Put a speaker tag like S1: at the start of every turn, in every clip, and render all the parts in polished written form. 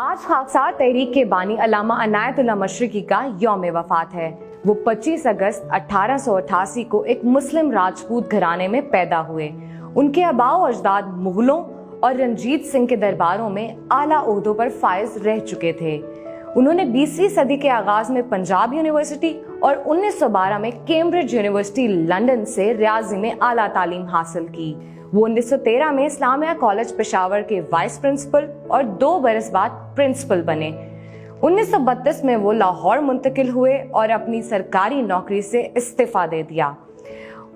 S1: आज खाकसार तहरीक के बानी अल्लामा अनायतुल्लाह मशरिकी का यौम वफात है। वो 25 अगस्त 1888 को एक मुस्लिम राजपूत घराने में पैदा हुए। उनके आबाओ अजदाद मुगलों और रंजीत सिंह के दरबारों में आला ओहदों पर फाइज रह चुके थे। उन्होंने 20वीं सदी के आगाज में पंजाब यूनिवर्सिटी और 1912 में कैम्ब्रिज यूनिवर्सिटी लंदन से रियाजी में आला तालीम हासिल की। वो 1913 में इस्लामिया कॉलेज पेशावर के वाइस प्रिंसिपल और 2 बरस बाद प्रिंसिपल बने। 1932 में वो लाहौर मुंतकिल हुए और अपनी सरकारी नौकरी से इस्तीफा दे दिया।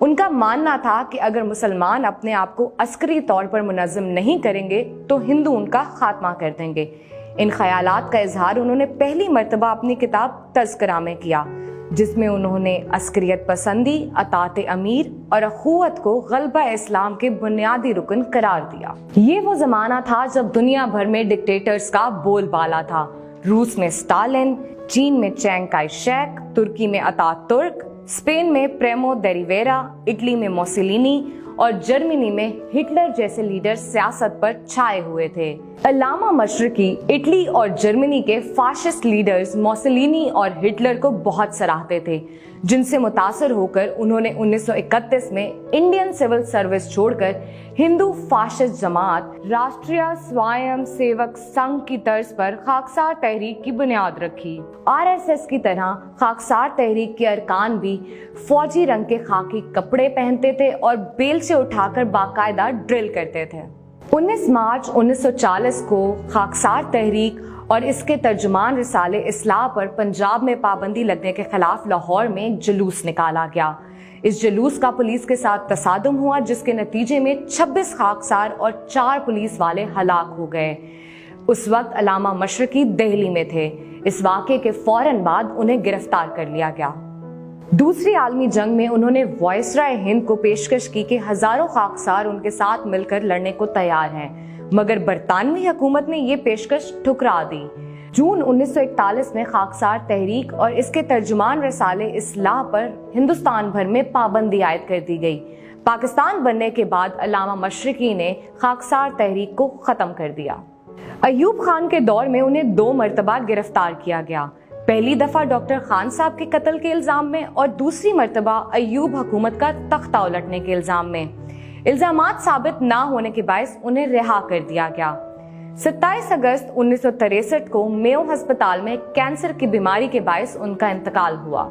S1: उनका मानना था कि अगर मुसलमान अपने आप को अस्करी तौर पर मुनज़्ज़म नहीं करेंगे तो हिंदू उनका खात्मा कर देंगे। इन ख्यालात का इजहार उन्होंने पहली मर्तबा अपनी किताब तज़किरा में किया, जिसमें उन्होंने अस्करियत पसंदी, अतात अमीर और अखुवत को गलबा इस्लाम के बुनियादी रुकन करार दिया। ये वो जमाना था जब दुनिया भर में डिक्टेटर्स का बोलबाला था। रूस में स्टालिन, चीन में चैंग काई शेक, तुर्की में अतातुर्क, स्पेन में प्रेमो दे रिवेरा, इटली में मोसिलिनी और जर्मनी में हिटलर जैसे लीडर सियासत पर छाए हुए थे। अल्लामा मशरिकी इटली और जर्मनी के फाशिस्ट लीडर्स मोसिलिनी और हिटलर को बहुत सराहते थे, जिनसे मुतासर होकर उन्होंने 1931 में इंडियन सिविल सर्विस छोड़कर हिंदू फाशिस्ट जमात राष्ट्रीय स्वयं सेवक संघ की तर्ज पर खाकसार तहरीक की बुनियाद रखी। आरएसएस की तरह खाकसार तहरीक के अरकान भी फौजी रंग के खाकी कपड़े पहनते थे और बेल से उठाकर बाकायदा ड्रिल करते थे। 19 मार्च 1940 को खाकसार तहरीक और इसके तर्जुमान रिसाले इस्लाह पर पंजाब में पाबंदी लगने के खिलाफ लाहौर में एक जुलूस निकाला गया। इस जुलूस का पुलिस के साथ तसादुम हुआ, जिसके नतीजे में 26 खाकसार और 4 पुलिस वाले हलाक हो गए। उस वक्त अल्लामा मशरिकी दिल्ली में थे। इस वाक़े के फौरन बाद उन्हें गिरफ्तार कर लिया गया। दूसरी आलमी जंग में उन्होंने वायसराय हिंद को पेशकश की कि हजारों खाकसार उनके साथ मिलकर लड़ने को तैयार हैं, मगर बरतानवी हुकूमत ने ये पेशकश ठुकरा दी। जून 1941 में खाकसार तहरीक और इसके तर्जुमान रसाले इस्लाह पर हिंदुस्तान भर में पाबंदी आयद कर दी गई। पाकिस्तान बनने के बाद अल्लामा मशरिकी ने खाकसार तहरीक को खत्म कर दिया। अयूब खान के दौर में उन्हें 2 मरतबा गिरफ्तार किया गया। पहली दफा डॉक्टर खान साहब के कत्ल के इल्जाम में और दूसरी मरतबा अयूब हुकूमत का तख्ता उलटने के इल्जाम में। इल्जामात साबित ना होने के बायस उन्हें रिहा कर दिया गया। 27 अगस्त 1963 को मेयो अस्पताल में कैंसर की बीमारी के बायस उनका इंतकाल हुआ।